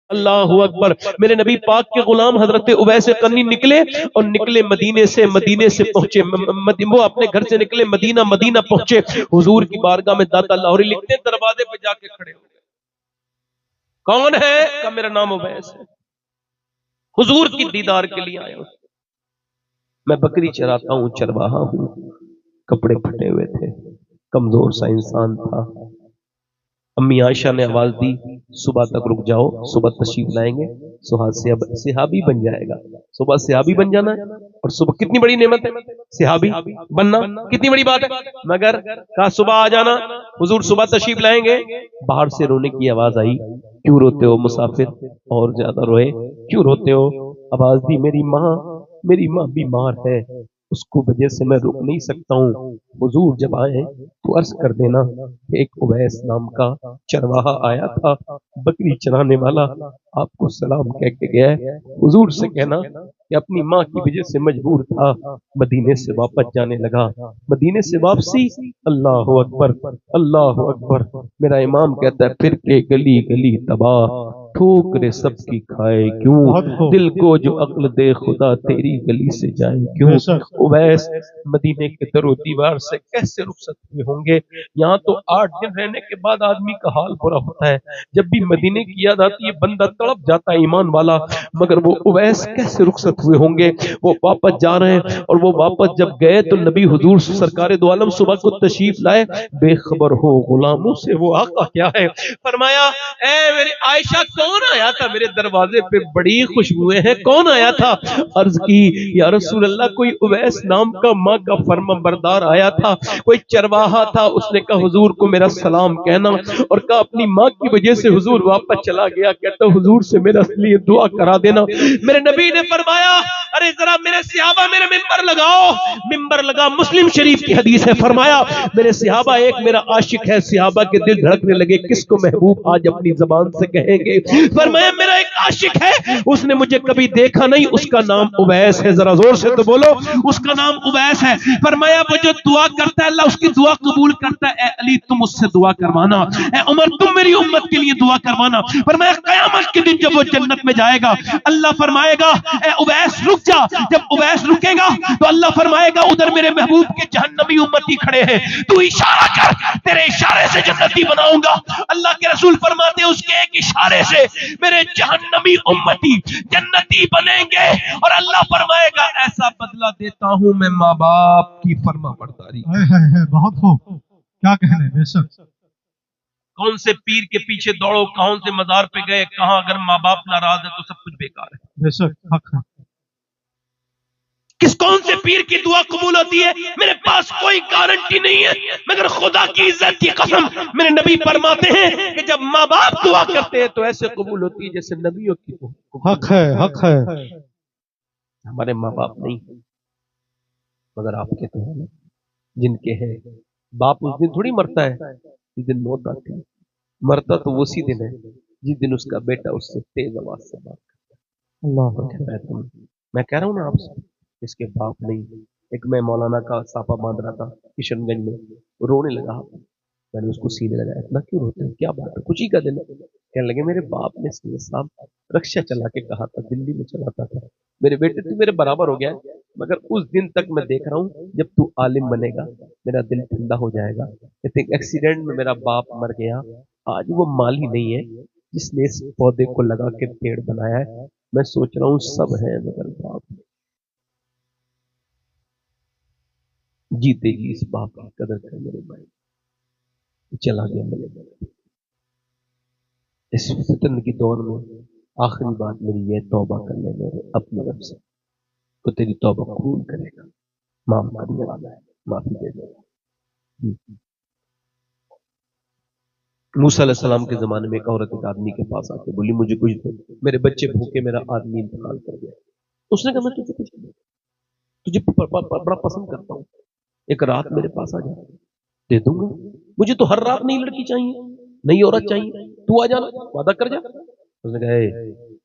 اللہ اکبر. میرے نبی پاک کے غلام حضرت اویس قرنی نکلے اور نکلے مدینے سے پہنچے وہ اپنے گھر سے نکلے مدینہ پہنچے. حضور کی بارگاہ میں داتا لاہوری لکھتے ہیں دروازے پہ جا کے کھڑے ہو گئے. کون ہے؟ کہا میرا نام اویس ہے. حضور کی دیدار کے لیے آیا ہوں. میں بکری چراتا ہوں، چرواہا ہوں. کپڑے پھٹے ہوئے تھے، کمزور سا انسان تھا. امی عائشہ نے آواز دی صبح تک رک جاؤ، صبح تشریف لائیں گے، صحابی بن جائے گا. صبح صحابی بن جانا ہے، اور صبح کتنی بڑی نعمت ہے صحابی بننا، کتنی بڑی بات ہے. مگر کہا صبح آ جانا. حضور صبح تشریف لائیں گے. باہر سے رونے کی آواز آئی. کیوں روتے ہو مسافر؟ اور زیادہ روئے. کیوں روتے ہو؟ آواز دی میری ماں بیمار ہے، اس کو وجہ سے میں رک نہیں سکتا ہوں. حضور جب آئے تو عرض کر دینا کہ ایک اویس نام کا چرواہا آیا تھا، بکری چرانے والا، آپ کو سلام کہہ کے گیا ہے. حضور سے کہنا کہ اپنی ماں کی وجہ سے مجبور تھا، مدینے سے واپس جانے لگا. مدینے سے واپسی، اللہ اکبر اللہ اکبر. میرا امام کہتا ہے پھر کے گلی گلی تباہ، ٹھوکرے سب کی کھائے کیوں، دل کو جو عقل دے خدا تیری گلی سے جائے کیوں. اویس مدینے کے در و دیوار سے کیسے رخصت ہوئے ہوں گے. یہاں تو 8 دن رہنے کے بعد آدمی کا حال برا ہوتا ہے. جب بھی مدینے کی یاد آتی ہے بندہ تڑپ جاتا ہے ایمان والا. مگر وہ اویس کیسے رخصت ہوئے ہوں گے. وہ واپس جا رہے ہیں، اور وہ واپس جب گئے تو نبی حضور سرکار دو عالم صبح کو تشریف لائے. بے خبر ہو غلاموں سے وہ آقا کیا ہے. فرمایا اے میری عائشہ کون آیا تھا میرے دروازے پہ؟ بڑی خوشبوئیں ہیں، کون آیا تھا؟ عرض کی یا رسول اللہ کوئی اویس نام کا ماں کا فرما بردار آیا تھا، کوئی چرواہا تھا. اس نے کہا حضور کو میرا سلام کہنا، اور کہا اپنی ماں کی وجہ سے حضور واپس چلا گیا. کہتا حضور سے میرا لیے دعا کرا دینا. میرے نبی نے فرمایا ارے ذرا میرے صحابہ میرے ممبر لگاؤ. ممبر لگا. مسلم شریف کی حدیث ہے. فرمایا میرے صحابہ ایک میرا عاشق ہے. صحابہ کے دل دھڑکنے لگے کس کو محبوب آج اپنی زبان سے کہیں گے. فرمایا میرا ایک عاشق ہے، اس نے مجھے کبھی دیکھا نہیں، اس کا نام اویس ہے. ذرا زور سے تو بولو، اس کا نام اویس ہے. فرمایا وہ جو دعا کرتا ہے اللہ اس کی دعا قبول کرتا ہے. اے علی تم اس سے دعا کروانا، اے عمر تم میری امت کے لیے دعا کروانا. فرمایا قیامت کے دن جب وہ جنت میں جائے گا اللہ فرمائے گا اے اویس رک جا. جب اویس رکے گا تو اللہ فرمائے گا ادھر میرے محبوب کے جہنمی امتی کھڑے ہیں، تو اشارہ کر، تیرے اشارے سے جنتی بناؤں گا. اللہ کے رسول فرماتے ہیں اس کے ایک اشارے سے میرے جہنمی امتی جنتی بنیں گے، اور اللہ فرمائے گا ایسا بدلہ دیتا ہوں میں ماں باپ کی فرما برداری. بہت خوب، کیا کہنے. بے شک کون سے پیر کے پیچھے دوڑو، کون سے مزار پہ گئے، کہاں اگر ماں باپ ناراض ہے تو سب کچھ بیکار ہے. بے شک حق ہے. کس کون سے پیر کی دعا قبول ہوتی ہے میرے پاس کوئی گارنٹی نہیں ہے، مگر خدا کی عزت کی قسم میرے نبی فرماتے ہیں کہ جب ماں باپ دعا کرتے ہیں تو ایسے قبول ہوتی ہے جیسے نبیوں کی دعا. حق ہے حق ہے. ہمارے ماں باپ نہیں مگر آپ کے تو ہیں، جن کے ہیں. باپ اس دن تھوڑی مرتا ہے جس دن موت آتی ہے، مرتا تو اسی دن ہے جس دن اس کا بیٹا اس سے تیز آواز سے بات کرتا ہے. اللہ کہتا ہے تم، میں کہہ رہا ہوں نا آپ سے اس کے باپ نہیں. ایک میں مولانا کا ساپا باندھ رہا تھا کشن گنج میں، رونے لگا. میں نے اس کو سینے لگایا اتنا کیوں روتے ہیں، کیا بات ہے، کچھ ہی کا دن ہے. کہنے لگے میرے باپ نے سید صاحب رکشا چلا کے کہا تھا، دلی میں چلاتا تھا، میرے بیٹے تو میرے برابر ہو گیا ہے، مگر اس دن تک میں دیکھ رہا ہوں جب تو عالم بنے گا میرا دل ٹھنڈا ہو جائے گا. ایکسیڈنٹ میں میرا باپ مر گیا، آج وہ مالی نہیں ہے جس نے اس پودے کو لگا کے پیڑ بنایا ہے. میں سوچ رہا ہوں سب ہیں مگر باپ جیتے جی اس باپ کی قدر کر میرے بھائی. چلا گیا میرے بھائی. اس فتن کی دور میں آخری بات میری یہ توبہ کر لے میرے اپنے رب سے، تو تیری توبہ قبول کرے گا، معاف کرنے والا ہے، معافی دے دے گا. موسیٰ علیہ السلام کے زمانے میں ایک عورت ایک آدمی کے پاس آ کے بولی مجھے کچھ دے، میرے بچے بھوکے، میرا آدمی انتقال کر گیا. اس نے کہا میں تجھے کچھ دے، تجھے بڑا پسند کرتا ہوں، ایک رات میرے پاس آ جا، دے دوں گا. مجھے تو ہر رات نئی لڑکی چاہیے، نئی عورت چاہیے، تو آ جانا، وعدہ کر جا. اس نے کہا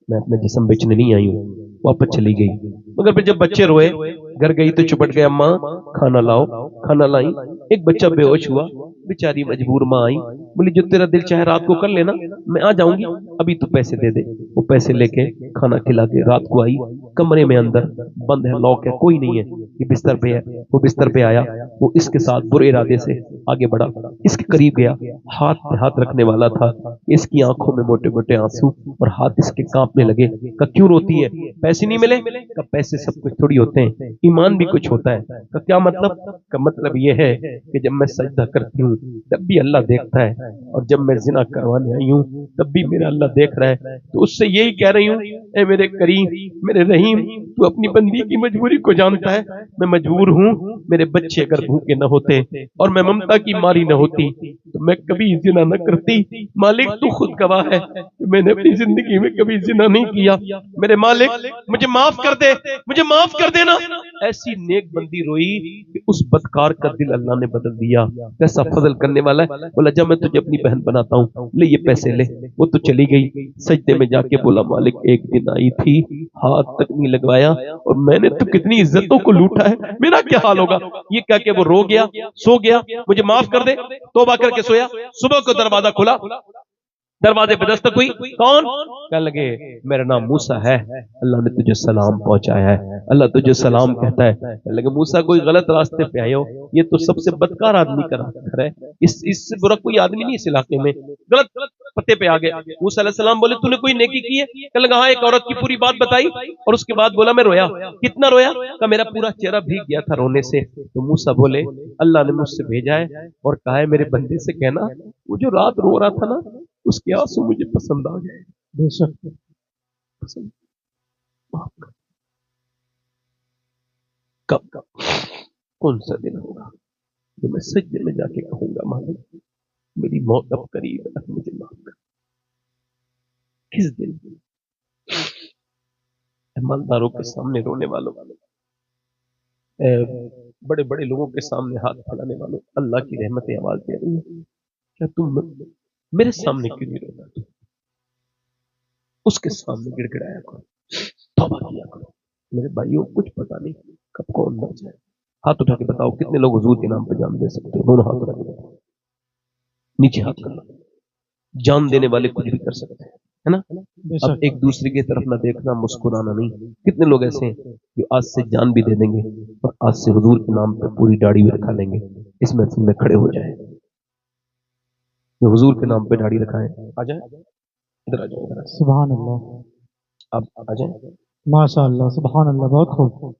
میں اپنے جسم بیچنے نہیں آئی ہوں. واپس چلی گئی. مگر پھر جب بچے روئے گھر گئی تو چپٹ گیا، ماں کھانا لاؤ. کھانا لائی، ایک بچہ بے ہوش ہوا، बेचारी मजबूर माँ आई, बोली जो तेरा दिल चाहे रात को कर लेना, मैं आ जाऊंगी, अभी तू पैसे दे दे। वो पैसे लेके खाना खिला के रात को आई, कमरे में अंदर बंद है, लॉक है, कोई नहीं है, ये बिस्तर पे है। वो बिस्तर पे आया, वो इसके साथ बुरे इरादे से आगे बढ़ा, इसके करीब गया, हाथ पे हाथ रखने वाला था, इसकी आंखों में मोटे मोटे आंसू और हाथ इसके कांपने लगे। का क्यों रोती है? पैसे नहीं मिले? का पैसे सब कुछ थोड़ी होते हैं, ईमान भी कुछ होता है। का क्या मतलब? का मतलब ये है कि जब मैं सजदा करती हूँ तब भी अल्लाह देखता है, और जब मैं जिना करवाने आई हूँ तब भी मेरा अल्लाह देख रहा है। तो उससे यही कह रही हूँ, ए मेरे करीम, मेरे रहीम, तू अपनी बंदी की मजबूरी को जानता है। मैं मजबूर हूँ, मेरे बच्चे अगर भूखे न होते और मैं ममता की मारी न होती तो मैं कभी जिना न करती। मालिक तू खुद गवाह है, मैंने अपनी जिंदगी में कभी जिना नहीं किया। मेरे मालिक मुझे माफ कर दे, मुझे माफ कर देना। ऐसी नेक बंदी रोई कि उस बदकार का दिल अल्लाह ने बदल दिया। कैसा फजल करने वाला है। बोला जब मैं तुझे अपनी बहन बनाता हूँ, ले ये पैसे ले। वो तो चली गई, सजदे में जाके बोला मालिक एक दिन आई थी, हाथ तक नहीं लगवाया, और मैंने तो कितनी इज्जतों को लूटा है, मेरा क्या हाल होगा। ये कह के वो रो गया, सो गया, मुझे माफ कर दे, तौबा करके सोया। सुबह को दरवाजा खुला, दरवाजे पे दस्तक हुई, कौन? कहने लगे मेरा नाम मूसा है, अल्लाह ने तुझे सलाम पहुंचाया है, अल्लाह तुझे सलाम कहता है। कहने लगे मूसा कोई गलत रास्ते पे आए हो, ये तो सबसे बदकार आदमी का रास्ता है, इससे बुरा कोई आदमी नहीं इस इलाके में, गलत पत्ते पे आ गए। मूसा अलैहि सलाम बोले तूने कोई नेकी की है? कहने लगा हाँ, एक औरत की पूरी बात बताई, और उसके बाद बोला मैं रोया। कितना रोया? का मेरा पूरा चेहरा भीग गया था रोने से। तो मूसा बोले अल्लाह ने मुझसे भेजा है और कहा है मेरे बंदे से कहना वो जो रात रो रहा था ना, उसके आंसू मुझे पसंद आ गए। बेशक पसंद। कब कब कौन सा दिन होगा जो मैं सजदे में जाके कहूंगा मालिक मेरी मौत अब करीब है, मुझे माफ कर। किस दिन? ईमानदारों के सामने रोने वालों, बड़े बड़े लोगों के सामने हाथ फैलाने वालों, अल्लाह की रहमतें आवाज दे रही है, क्या तुम मेरे सामने क्यों नहीं रोना? तुम उसके सामने गिड़गिड़ाया करो, तौबा किया करो। मेरे भाइयों कुछ पता नहीं कब कौन मर जाए। हाथ उठा के बताओ कितने लोग हुजूर के नाम पर जान दे सकते हो? दोनों हाथ उठा के बताओ, नीचे हाथ करना। जान देने वाले कुछ भी कर सकते हैं, है ना? अब एक दूसरे की तरफ ना देखना, मुस्कुराना नहीं। कितने लोग ऐसे हैं जो आज से जान भी दे देंगे और आज से हुजूर के नाम पे पूरी दाढ़ी भी रखा लेंगे, इस महफिल में खड़े हो जाए। जो हुजूर के नाम पे दाढ़ी रखाए आ जाए, इधर आ जाओ, इधर सुभान अल्लाह, आप आ जाए, माशाअल्लाह, सुभान अल्लाह, बहुत खूब।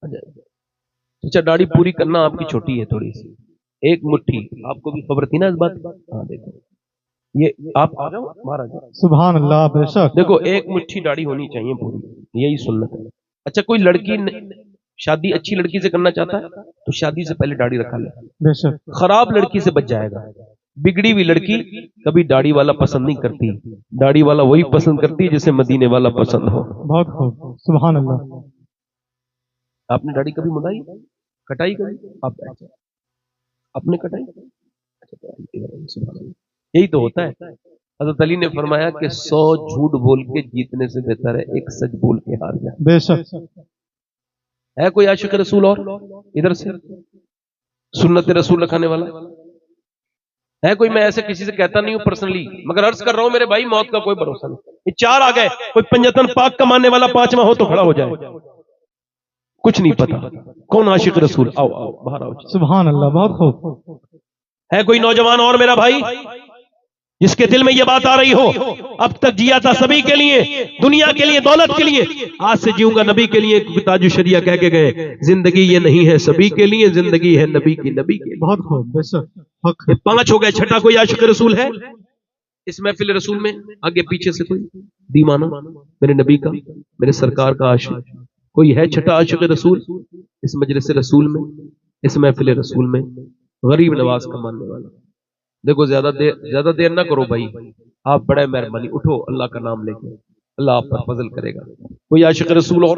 आ जाए। अच्छा दाढ़ी पूरी करना आपकी छोटी है थोड़ी सी, एक मुट्ठी। आपको भी खबर थी ना इस बात की? हाँ देखो ये आप आ जाओ, बाहर आ जाओ। सुभान अल्लाह, बेशक। देखो एक मुट्ठी दाढ़ी होनी चाहिए पूरी, यही सुन्नत है। अच्छा कोई लड़की शादी अच्छी लड़की से करना चाहता है तो शादी से पहले दाढ़ी रखा ले, बेशक खराब लड़की से बच जाएगा। बिगड़ी हुई लड़की कभी दाढ़ी वाला पसंद नहीं करती, दाढ़ी वाला वही पसंद करती है जिसे मदीने वाला पसंद हो। बहुत खूब, सुभान अल्लाह। आपने दाढ़ी कभी मुड़ाई, कटाई कभी? आप आपने कटाई? यही तो होता है। हज़रत अली ने फरमाया कि 100 झूठ बोल के जीतने से बेहतर है एक सच बोल के हार जाए। बेशक। है कोई आशिक रसूल और इधर से सुन्नत रसूल रखाने वाला है कोई? मैं ऐसे किसी से कहता नहीं हूं पर्सनली, मगर अर्ज कर रहा हूं मेरे भाई मौत का कोई भरोसा नहीं। ये 4 आ गए, कोई पंजतन पाक का मानने वाला 5वां हो तो खड़ा हो जाए। कुछ नहीं पता कौन आशिक रसूल। आओ आओ बाहर आओ। सुभान अल्लाह, बहुत खूब। है कोई नौजवान और मेरा भाई जिसके दिल में ये बात आ रही हो अब तक जिया था सभी के लिए, दुनिया के लिए, दौलत के लिए, आज से जीऊंगा नबी के लिए। ताजु शरिया कह के गए जिंदगी ये नहीं है सभी के लिए, जिंदगी है नबी की, नबी के लिए। बहुत खूब, बेशक। 5 हो गए, छठा कोई आशिक रसूल है इस महफिल रसूल में? आगे पीछे से कोई दीवाना मेरे नबी का, मेरे सरकार का आशिक कोई है? छठा आशिक रसूल इस मजलिस रसूल में, इस महफिल रसूल में? गरीब नवाज का मानने वाला। देखो ज्यादा देर ना करो भाई, आप बड़े मेहरबानी, उठो अल्लाह का नाम लेके, अल्लाह आप पर फजल करेगा। कोई आशिक रसूल और